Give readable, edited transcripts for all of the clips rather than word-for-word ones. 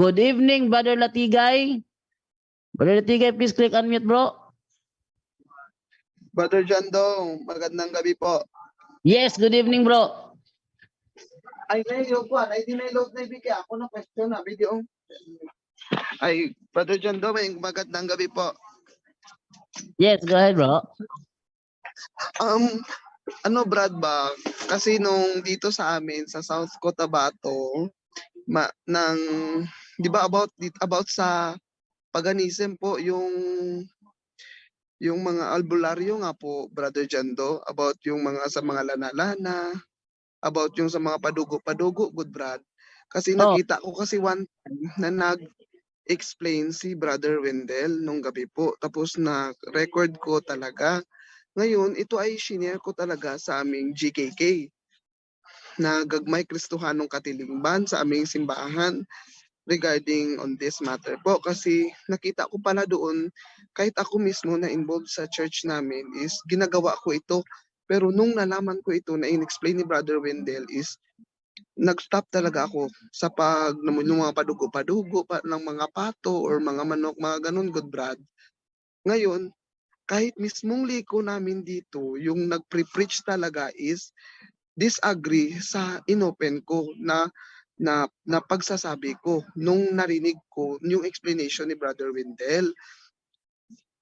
Good evening, Brother Latigay. Brother Latigay, please click unmute, bro. Brother John Dong, magandang gabi po. Yes, good evening, bro. Ay, ngayon po, ay dinay-load na ibigay ako ng question na video. Ay, Brother John Dong, magandang gabi po. Yes, go ahead, bro. Ano Brad ba? Kasi nung dito sa amin sa South Cotabato, di ba about sa paganism po yung mga albularyo nga po, Brother Jando, about yung mga sa mga lana-lana, about yung sa mga padugo-padugo, good Brad. Kasi nakita ko kasi one time na nag-explain si Brother Wendell nung gabi po. Tapos na record ko talaga. Ngayon, ito ay shinare ko talaga sa aming GKK na Gagmay Kristohanong Katilingban sa aming simbahan regarding on this matter po. Kasi nakita ko pala doon, kahit ako mismo na involved sa church namin is ginagawa ko ito. Pero nung nalaman ko ito na in-explain ni Brother Wendell is nag-stop talaga ako sa ng mga padugo-padugo ng mga pato or mga manok, mga ganun, good Brad. Ngayon, kahit mismong liko namin dito, yung nag-preach talaga is disagree sa inopen ko na pagsasabi ko nung narinig ko yung explanation ni Brother Wendell.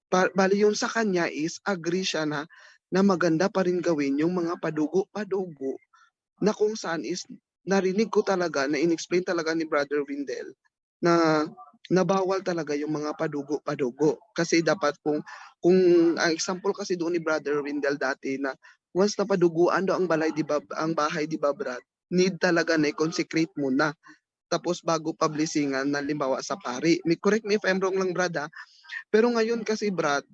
Bali yung sa kanya is agree siya na maganda pa rin gawin yung mga padugo-padugo na kung saan is narinig ko talaga na in-explain talaga ni Brother Wendell na nabawal talaga yung mga padugo-padugo. Kasi dapat kung ang example kasi doon ni Brother Wendell dati na once na paduguan daw ang bahay, di ba Brad, need talaga na i-consecrate muna. Tapos bago publishingan na limbawa sa pari. Correct me if I'm wrong lang Brad ha. Pero ngayon kasi Brad,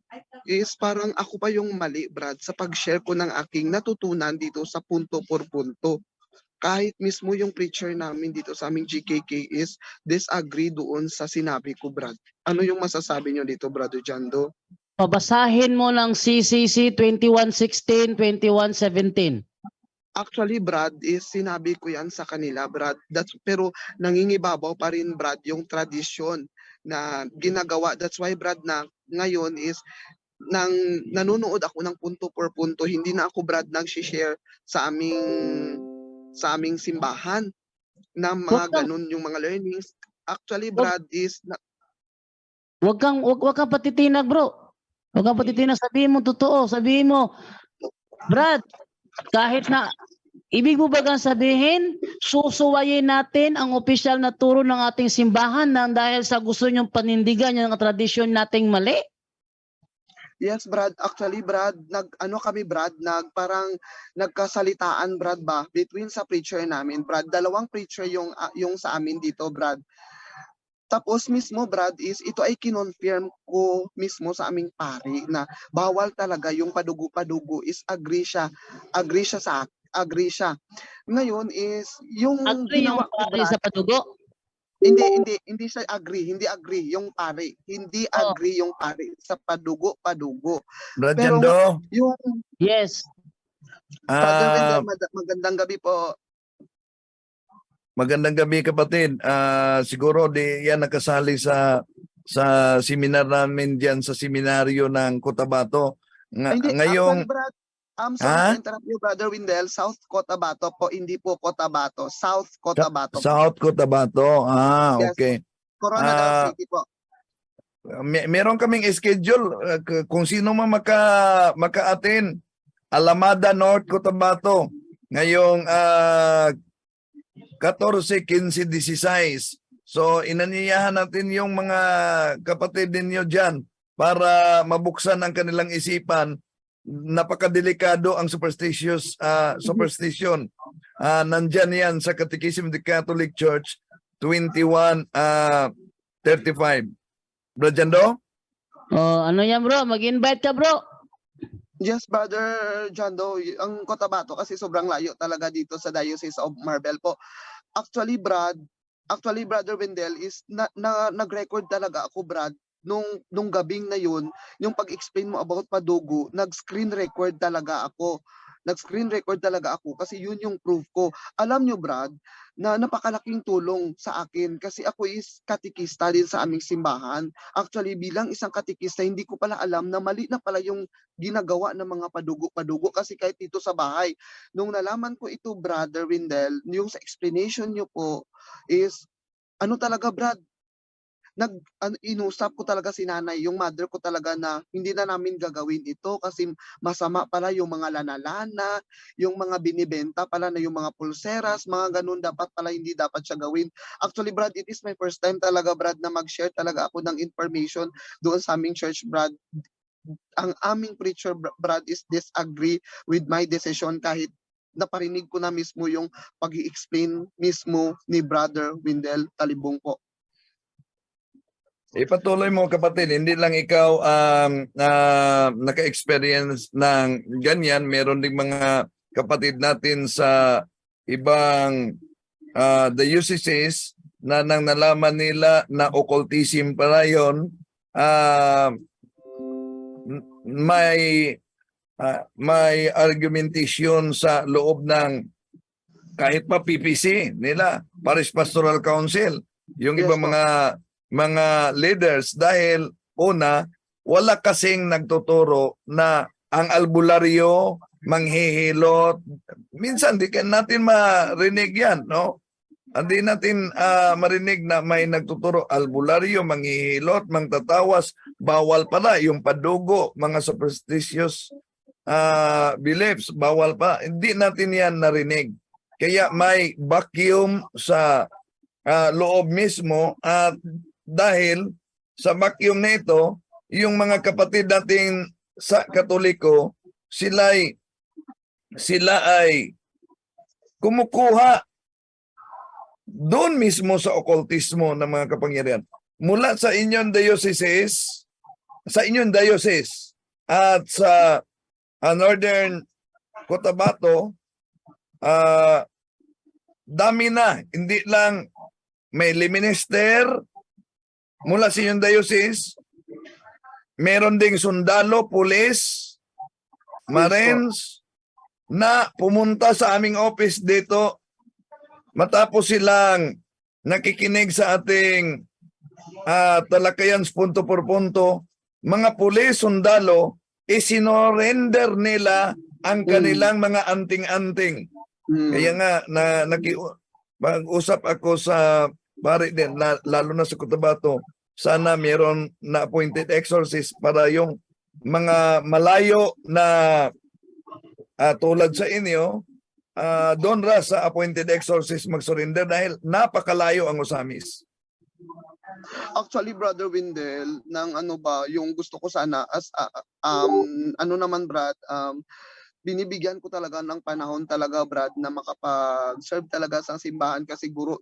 is parang ako pa yung mali Brad sa pag-share ko ng aking natutunan dito sa punto por punto. Kahit mismo yung preacher namin dito sa aming GKK is disagree doon sa sinabi ko Brad. Ano yung masasabi nyo dito Brother Jando? Pabasahin mo ng CCC 21:16, 21:17. Actually, Brad, is sinabi ko yan sa kanila, Brad. Pero nangingibabaw pa rin, Brad, yung tradisyon na ginagawa. That's why, Brad, na ngayon is nanonood ako ng punto por punto. Hindi na ako, Brad, nag-share sa aming simbahan na mga ganun yung mga learnings. Actually, Brad, is Wag kang patitinag, bro. Wag kang patitinag, sabihin mo totoo, sabihin mo, Brad, kahit na ibig mo bagang sabihin, susuwayin natin ang opisyal na turo ng ating simbahan nang dahil sa gusto niyong panindigan yung tradisyon nating mali? Yes, Brad. Actually, Brad, parang nagkasalitaan, Brad, ba, between sa preacher namin, Brad. Dalawang preacher yung sa amin dito, Brad. Tapos mismo, Brad, is ito ay kinonfirm ko mismo sa aming pari na bawal talaga yung padugo-padugo is agree siya Ngayon is yung Agree yung ginawa ko, pari Brad, sa padugo? hindi siya hindi agree yung pari. Hindi Oh. agree yung pari sa padugo-padugo. Brad Pero Jando, yung Yes. Brother Wendell, magandang gabi po. magandang gabi kapatid. Siguro di yan nakasali sa seminar namin diyan sa seminaryo ng Cotabato. Ngayong Actually, Brad, sorry to interrupt you, Brother Wendell. South Cotabato po, hindi po Cotabato. South Cotabato. South Cotabato. Yes. Okay. Coronadal City po. Meron kaming schedule kung sino man maka-attend. Alamada North Cotabato. Ngayong 14, 15, 16. So inanyayahan natin yung mga kapatid ninyo dyan para mabuksan ang kanilang isipan. Napakadelikado ang superstition. Nandyan yan sa Catechism of the Catholic Church 21:35. Bro Jando? Ano yan, bro? Mag-invite ka, bro. Yes, Brother Jando, ang Cotabato kasi sobrang layo talaga dito sa Diocese of Marbel po. Actually, Brother Wendell is nag-record talaga ako, Brad, nung gabing na yun, yung pag-explain mo about padugo, nag-screen record talaga ako. nag-screen record talaga ako kasi yun yung proof ko. Alam nyo, Brad, na napakalaking tulong sa akin kasi ako is katikista din sa aming simbahan. Actually, bilang isang katikista, hindi ko pala alam na mali na pala yung ginagawa ng mga padugo-padugo kasi kahit dito sa bahay. Nung nalaman ko ito, Brother Windel, yung sa explanation nyo po is, ano talaga, Brad, inusap ko talaga si nanay, yung mother ko talaga na hindi na namin gagawin ito kasi masama pala yung mga lana-lana, yung mga binibenta pala na yung mga pulseras, mga ganun dapat pala hindi dapat siya gawin. Actually, Brad, it is my first time talaga, Brad, na mag-share talaga ako ng information doon sa aming church, Brad. Ang aming preacher, Brad, is disagree with my decision kahit naparinig ko na mismo yung pag-i-explain mismo ni Brother Windel Talibong po. Ipatuloy mo kapatid, hindi lang ikaw naka-experience ng ganyan, meron ding mga kapatid natin sa ibang dioceses na nang nalaman nila na occultism pala yun, may argumentation sa loob ng kahit pa PPC nila, Parish Pastoral Council, yung Yes, ibang po. mga leaders dahil una wala kasing nagtuturo na ang albularyo manghihilot. Minsan di natin marinig yan, no? Hindi natin marinig na may nagtuturo albularyo, manghihilot, mangtatawas, bawal pala yung padugo, mga superstitious beliefs, bawal pa. Hindi natin yan narinig. Kaya may vacuum sa loob mismo at dahil sa vacuum na ito, yung mga kapatid nating sa Katoliko, sila ay kumukuha doon mismo sa okultismo ng mga kapangyarihan. Mula sa inyong diocese at sa Northern Cotabato, dami na, hindi lang may minister mula sa inyong diocese, meron ding sundalo, pulis, Marines na pumunta sa aming office dito matapos silang nakikinig sa ating talakayan punto por punto. Mga pulis, sundalo, isinorender nila ang kanilang mga anting-anting. Kaya nga mag-usap ako sa pare din, lalo na sa Cotabato, sana mayroon na appointed exorcist para yung mga malayo na tulad sa inyo, doon sa appointed exorcist mag-surrender dahil napakalayo ang usamis. Actually, Brother Windel, yung gusto ko sana as naman, Brad, binibigyan ko talaga ng panahon talaga, Brad, na makapag-serve talaga sa simbahan kasi guro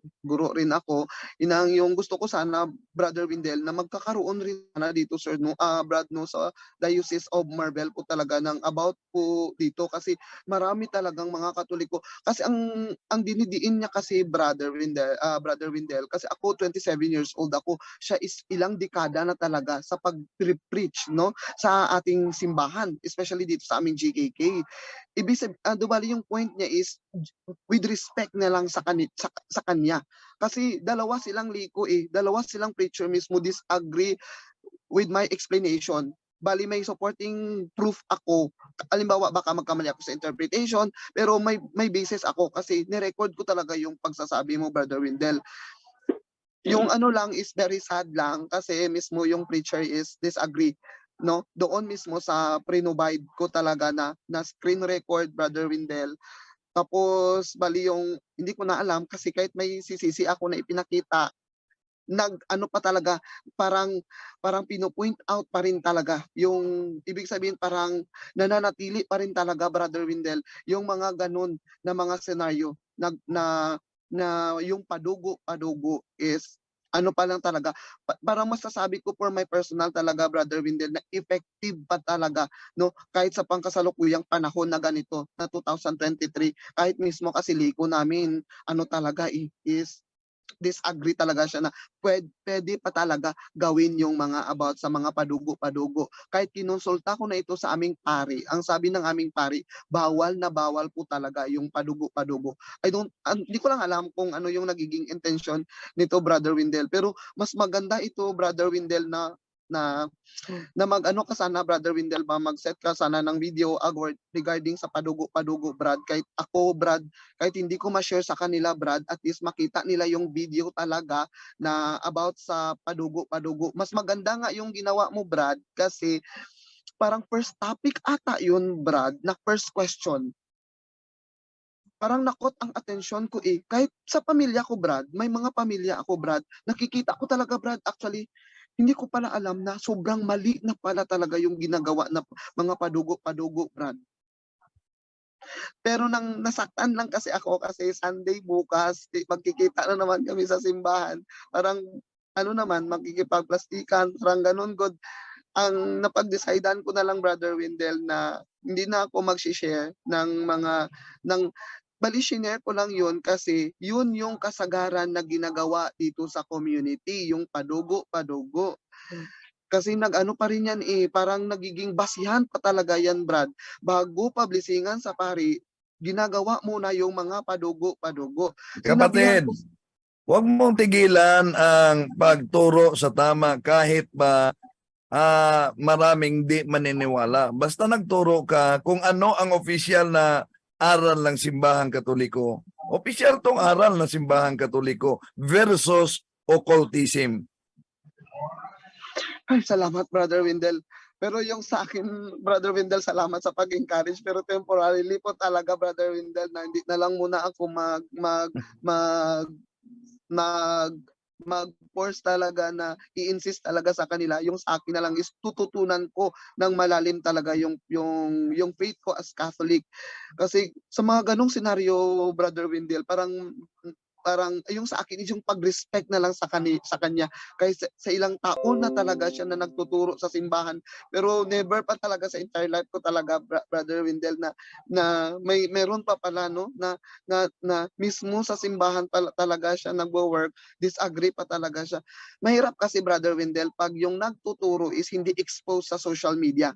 rin ako. Yung gusto ko sana, Brother Windel, na magkakaroon rin na dito, sir, no, Brad, no, sa Diocese of Marbel po talaga ng about po dito kasi marami talagang mga Katoliko. Kasi ang dinidiin niya kasi, Brother Windel, kasi ako 27 years old ako, siya is ilang dekada na talaga sa pag-preach, no, sa ating simbahan, especially dito sa aming GKK. Ibig sabihin, yung point niya is with respect na lang sa kanya. Kasi dalawa silang liko dalawa silang preacher mismo disagree with my explanation. Bali may supporting proof ako. Halimbawa, baka magkamali ako sa interpretation, pero may basis ako kasi ni-record ko talaga yung pagsasabi mo, Brother Windel. Yung lang is very sad lang kasi mismo yung preacher is disagree, no, doon mismo sa pre-provide ko talaga na screen record, Brother Windel. Tapos bali yung hindi ko na alam kasi kahit may CCC ako na ipinakita, pa talaga, parang pino-point out pa rin talaga yung ibig sabihin, parang nananatili pa rin talaga, Brother Windel, yung mga ganun na mga senaryo na yung padugo is pa lang talaga. Parang masasabi ko for my personal talaga, Brother Windel, na effective pa talaga, no, kahit sa pangkasalukuyang panahon na ganito na 2023, kahit mismo kasi liko namin talaga is disagree talaga siya na pwede pa talaga gawin yung mga about sa mga padugo-padugo. Kahit kinonsulta ko na ito sa aming pari, ang sabi ng aming pari, bawal na bawal po talaga yung padugo-padugo. Hindi ko lang alam kung ano yung nagiging intention nito, Brother Windel, pero mas maganda ito, Brother Windel, na mag-ano ka sana, Brother Windel, ba mag-set ka sana ng video regarding sa padugo-padugo, Brad. Kahit ako, Brad, kahit hindi ko ma-share sa kanila, Brad, at least makita nila yung video talaga na about sa padugo-padugo. Mas maganda nga yung ginawa mo, Brad, kasi parang first topic ata yun, Brad, na first question. Parang nakot ang atensyon ko eh. Kahit sa pamilya ko, Brad, may mga pamilya ako, Brad, nakikita ko talaga, Brad, actually, hindi ko pala alam na sobrang mali na pala talaga yung ginagawa na mga padugo-padugo, Brad. Pero nang nasaktan lang kasi ako kasi Sunday bukas, magkikita na naman kami sa simbahan. Parang ano naman, magkikipagplastikan, parang ganun, God. Ang napag-decidean ko na lang, Brother Windel, na hindi na ako mag-share bali shinare ko lang yun kasi yun yung kasagaran na ginagawa dito sa community, yung padugo-padugo. Kasi nag-ano pa rin yan eh, parang nagiging basihan pa talaga yan, Brad. Bago publisingan sa pari, ginagawa muna yung mga padugo-padugo. Kapatid, huwag mong tigilan ang pagturo sa tama kahit ba maraming di maniniwala. Basta nagturo ka kung ano ang opisyal na aral ng simbahang Katoliko. Opisyal tong aral ng simbahang Katoliko versus occultism. Ay, salamat, Brother Windel. Pero yung sa akin, Brother Windel, salamat sa pag-encourage. Pero temporarily po talaga, Brother Windel, na hindi na lang muna ako mag-force talaga na i-insist talaga sa kanila. Yung sa akin na lang is tututunan ko ng malalim talaga yung faith ko as Catholic. Kasi sa mga ganong senaryo, Brother Windel, parang yung sa akin is yung pag-respect na lang sa kanya. Kasi sa ilang taon na talaga siya na nagtuturo sa simbahan, pero never pa talaga sa entire life ko talaga, Brother Windel, na meron pa pala no na mismo sa simbahan talaga siya nagwo-work, disagree pa talaga siya. Mahirap kasi, Brother Windel, pag yung nagtuturo is hindi exposed sa social media.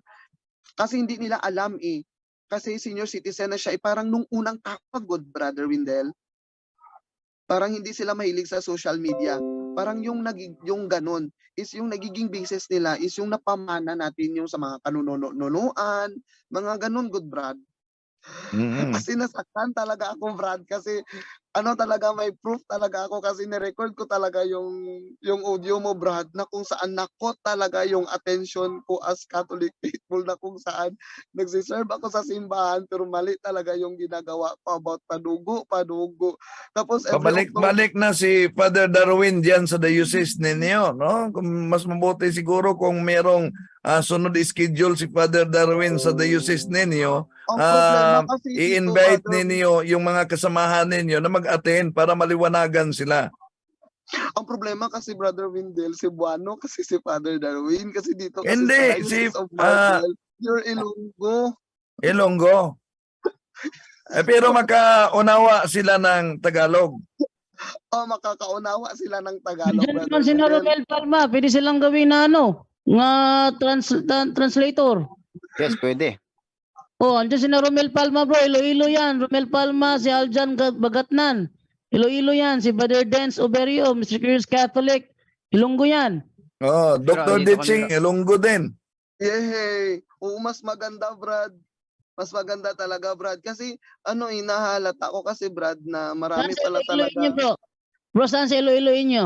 Kasi hindi nila alam eh. Kasi senior citizen na siya, parang nung unang kapagod, Brother Windel, parang hindi sila mahilig sa social media. Parang yung ganun is yung nagiging basis nila is yung napamana natin yung sa mga kanununuan, mga ganun, good Brad. Kasi nasaktan talaga ako, Brad, kasi ano talaga, may proof talaga ako kasi ni-record ko talaga yung audio mo, Brad, na kung saan nakot talaga yung attention ko as Catholic faithful, na kung saan nagsiserve ako sa simbahan pero mali talaga yung ginagawa ko about padugo. Tapos Pabalik-balik na si Father Darwin diyan sa diocese ninyo, no? Mas mabuti siguro kung merong sunod schedule si Father Darwin sa diocese ninyo. ang problema kasi dito, I-invite Brother, ninyo yung mga kasamahan ninyo na mag-attend para maliwanagan sila. ang problema kasi, Brother Windel, Cebuano kasi si Father Darwin, kasi dito kasi Hindi, sa Diocese of Marvel, you're Ilonggo. Ilonggo. Pero makaunawa sila ng Tagalog. Makakaunawa sila ng Tagalog, Diyan Brother naman si Windel. Romel Palma, pwede silang gawin na nga translator. Yes, pwede. Oh, andiyan si Romel Palma, bro. Iloilo yan. Romel Palma, si Aljan Bagatnan. Iloilo yan. Si Brother Dance Oberio, Mr. Curious Catholic. Ilonggo yan. Oh, Dr. dito Ditching, kami, Ilonggo din. Yay! Oo, mas maganda, Brad. Mas maganda talaga, Brad. Kasi, inahalata ko kasi, Brad, na Saan marami sa pala Iloilo inyo, talaga. bro? Bro, saan sa Iloilo inyo?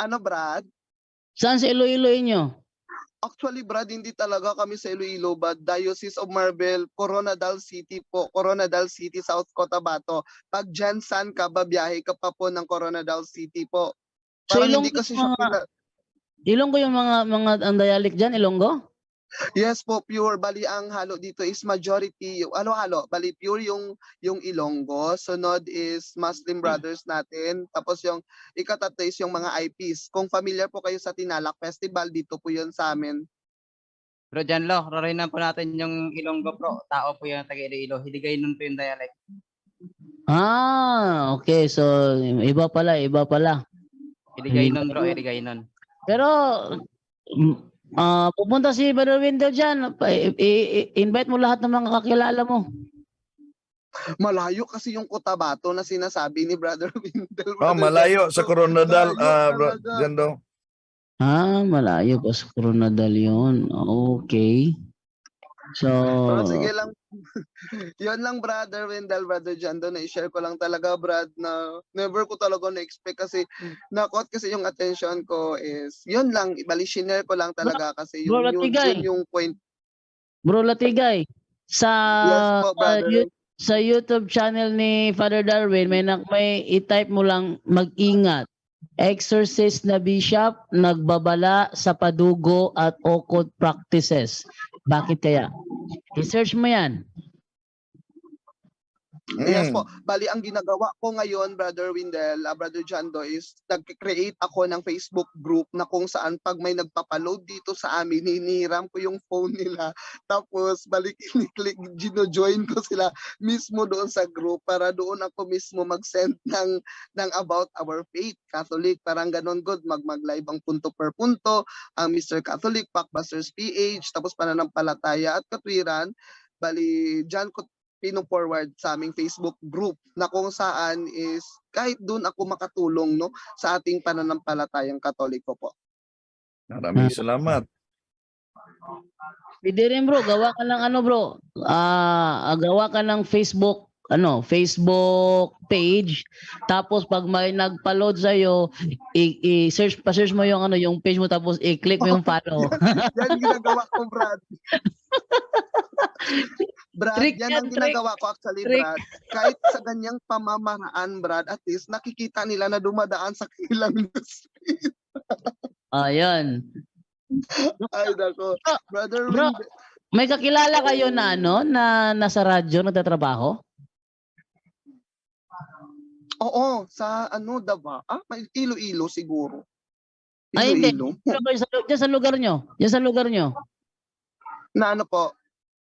Ano, Brad? Saan sa Iloilo inyo? Actually, Brad, hindi talaga kami sa Iloilo, but Diocese of Marbel, Coronadal City po. Coronadal City, South Cotabato. Pag Jansan ka, babiyahe ka pa po ng Coronadal City po. So Parang hindi Ilonggo kasi yung siya Ilonggo yung mga ang dialect diyan, Ilonggo? Yes po, pure. Bali ang halo dito is majority, halo-halo. Bali pure yung Ilonggo. Sunod is Muslim brothers natin. Tapos yung ikatatlo is yung mga IPs. Kung familiar po kayo sa Tinalak Festival, dito po yun sa amin. Bro Janlo, rarinan po natin yung Ilonggo, bro. Tao po yung taga Iloilo. Hiligay nun po yung dialect. Okay. So, iba pala, iba pala. Iligay nun bro, iligay nun. Pero, pupunta si Brother Wendell dyan. Invite mo lahat ng mga kakilala mo. Malayo kasi yung Cotabato na sinasabi ni Brother Windel. Oh, Brother malayo Jando. sa Coronadal, Layo bro, talaga. Jando. Malayo pa sa Coronadal yun. Okay. So, Pero sige lang. Yun lang, Brother Wendell, Brother Jando, na i-share ko lang talaga, Brad, na never ko talaga na-expect kasi nakot kasi yung attention ko is, yun lang, ibali share ko lang talaga kasi Bro yun Latigay. yung point. Bro Latigay, sa Yes po, brother. sa YouTube channel ni Father Darwin, may i-type mo lang mag-ingat. Exorcist na bishop nagbabala sa padugo at occult practices. Bakit kaya? I-search mo yan. Yes po. Bali, ang ginagawa ko ngayon, Brother Windel, Brother Jando, is nag-create ako ng Facebook group na kung saan pag may nagpapaload dito sa amin, hinihiram ko yung phone nila. Tapos, balik, click, gino-join ko sila mismo doon sa group para doon ako mismo mag-send ng about our faith, Catholic. Parang ganon good, mag-live ang punto per punto, ang Mr. Catholic, Packbusters PH, tapos pananampalataya at katwiran. Bali, dyan ko pino-forward sa aming Facebook group na kung saan is kahit doon ako makatulong no sa ating pananampalatayang Katoliko po. Maraming salamat. Pwede rin bro, gawa ka ng bro. Gawa ka ng Facebook page. Tapos pag may nagpa-load sa iyo, i-search mo yung yung page mo tapos i-click mo yung follow. Yan ginagawa ko, Brad. Brad, Trick yan yan, ang ginagawa ko actually, trick. Brad. Kahit sa ganyang pamamaraan, Brad, at least nakikita nila na dumadaan sa kanilang newsfeed. Ayan. Ay, nako. Brother Bro, Windel. may kakilala kayo na na nasa radyo nagtatrabaho? Oo, sa Davao. May Iloilo siguro. Ay, hindi. Iloilo. Diyan sa lugar nyo. Diyan sa lugar nyo. Na ano po?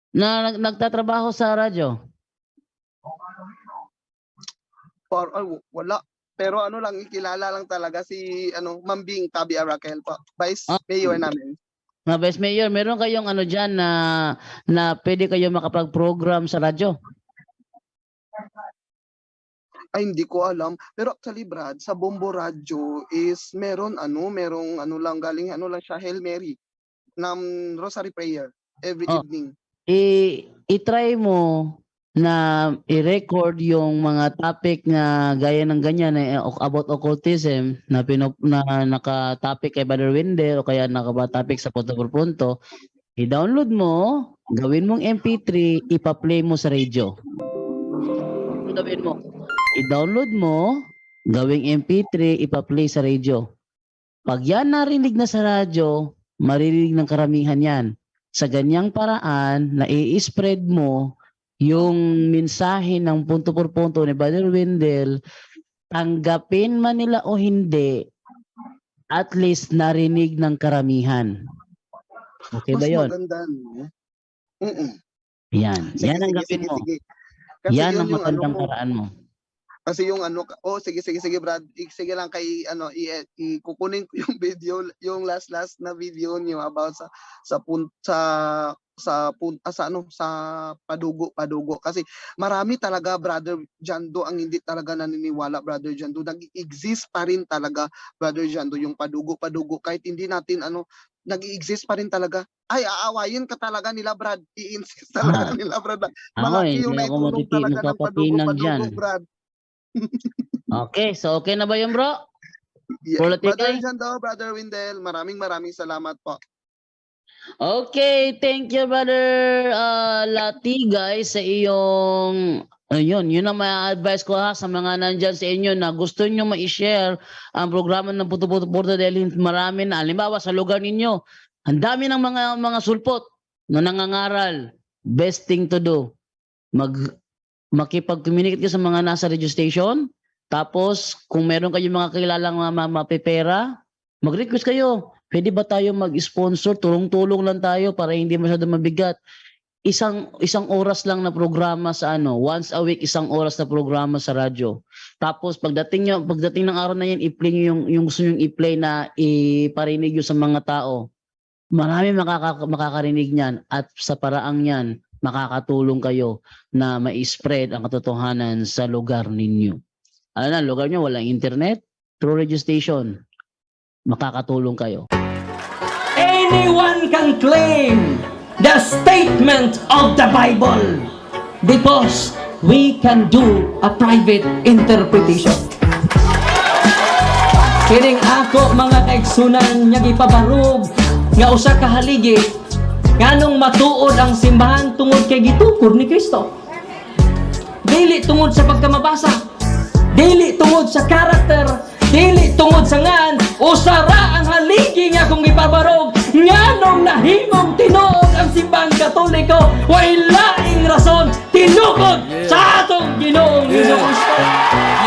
Na nagtatrabaho sa radyo. Wala. Pero lang, ikilala lang talaga si Mambing Tabi Arakel po. Vice Mayor namin. Vice Mayor, meron kayong diyan na pwede kayo makapag-program sa radyo? Ay, hindi ko alam. Pero actually, Brad, sa Bombo Radio is merong lang galing lang siya, Hail Mary ng Rosary Prayer every evening. I-try mo na i-record yung mga topic na gaya ng ganyan about occultism na naka-topic kay Brother Windel o kaya naka-topic sa punto por punto. I-download mo, gawin mong MP3, ipa-play mo sa radio. Gawin mo. I-download mo, gawing MP3, ipa-play sa radio. Pag yan narinig na sa radyo, maririnig ng karamihan yan. Sa ganyang paraan, na i-spread mo yung mensahe ng punto por punto ni Brother Windel, tanggapin man nila o hindi, at least narinig ng karamihan. Okay ba yun? Mas maganda, no? Yan. Sige, yan ang sige, gawin sige, mo. sige. Kasi Yan yun ang yung magandang ko. paraan mo. Kasi yung sige Brad, sige lang kay kukunin ko yung video, yung last na video niyo about sa padugo kasi marami talaga, Brother Jando, ang hindi talaga naniniwala, Brother Jando, nag-exist pa rin talaga, Brother Jando, yung padugo kahit hindi natin nag-exist pa rin talaga. Ay, aawayin ka talaga nila, Brad. I-insist talaga nila, Brad. Malaki yung Hindi ako naitulong talaga ng magpapapinag padugo, dyan. Brad. Okay, so okay na ba yun, bro? Yeah. Brother Brother Tigay? Jando, Brother Windel, maraming salamat po. Okay, thank you, Brother Latigay, sa iyong yun ang may advice ko sa mga nandyan sa inyo na gusto nyo ma-share ang programa ng Puto dahil marami na. Halimbawa sa lugar ninyo, ang dami ng mga sulpot na nangangaral. Best thing to do, makipag-communicate ka sa mga nasa radio station. Tapos, kung meron kayong mga kilalang mapipera, mag-request kayo. Pwede ba tayo mag-sponsor? Tulong-tulong lang tayo para hindi masyado mabigat. isang oras lang na programa sa once a week isang oras na programa sa radyo. Tapos pagdating ng araw na yan, i-play niyo yung gusto niyo i-play na iparinig niyo sa mga tao. Marami makakarinig niyan at sa paraang yan makakatulong kayo na ma-spread ang katotohanan sa lugar ninyo. Ano na, lugar niyo walang internet, through radio station. Makakatulong kayo. Anyone can claim the statement of the Bible because we can do a private interpretation. Kining ako mga kaigsunan nga gipabarog nga usa ka haligi nganong matuod ang simbahan tungod kay gitukod ni Kristo. Dili tungod sa pagkamabasa, dili tungod sa karakter, dili tungod sa ngan usara ang haligi nga kung gipabarog nganong nahimong tinuod ang simbahang Katoliko way laing rason tinukod sa atong Ginoong Hesus Kristo.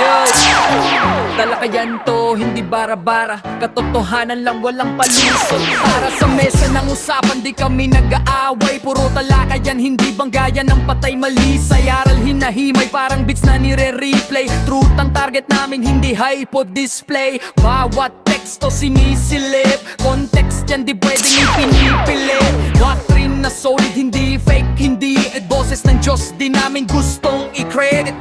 Yo! Talakayan to, hindi bara-bara. Katotohanan lang, walang palusot. Para sa mesa ng usapan, di kami nag-aaway. Puro talakayan, hindi banggayan ng patay malisay. Aral hinahimay, parang beats na nire-replay. Truth ang target namin, hindi hypo display. Bawat teksto sinisilip. Context yan, di pwedeng ipinipilit. Doctrine na solid, hindi fake, hindi boses ng Diyos, di namin gustong i-credit.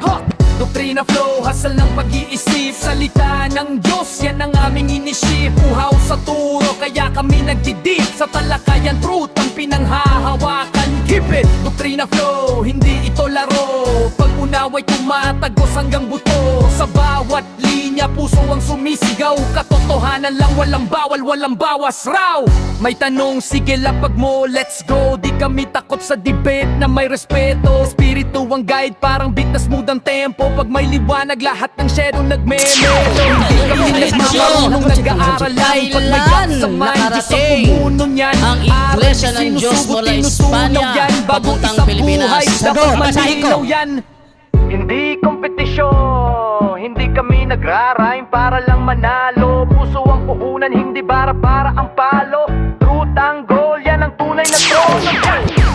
Doktrina flow, hasal ng pag-iisip. Salita ng Diyos, yan ang aming inisip. Uhaw sa turo, kaya kami nagdidip. Sa talakayan, truth ang pinanghahawakan. Keep it! Doktrina flow, hindi ito laro. Pag-unaway tumatagos hanggang buto. Sa bawat linya, puso ang sumisigaw. Katotohanan lang, walang bawal, walang bawas raw. May tanong, sige lapag mo, let's go. Di kami takot sa debate na may respeto. Espiritu ang guide, parang beat na smooth ang tempo. Pag may liwanag, lahat ng shadow nagme-medo. Hindi kami nagmamarunong nag-aaral lang. Pag may gap sa mind, Diyos ang pumuno niyan. Ang Iglesia ng Diyos mula Espanya papuntang Pilipinas. Dapat malinaw yan. Hindi kompetisyon, hindi kami nagrarime para lang manalo. Puso ang puhunan, hindi bara-para ang palo. Truth ang goal, yan ang tunay na trono.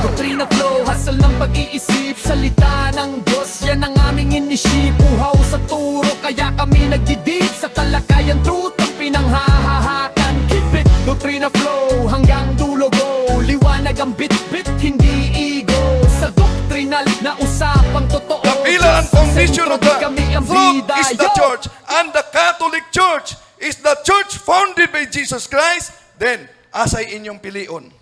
Doktrina flow, hasal ng pag-iisip. Salita ng Diyos, yan ang aming inisip. Uhaw sa turo, kaya kami nagdidip. Sa talakayan, truth ang pinanghahahakan. Keep it, doktrina flow, hanggang dulo go. Liwanag ang bit-bit, hindi ego. Sa doktrinal na usapang totoo. The pillar and foundation of the Kami ang truth bida. is the church, and the Catholic Church is the church founded by Jesus Christ. Then, asay inyong pilion.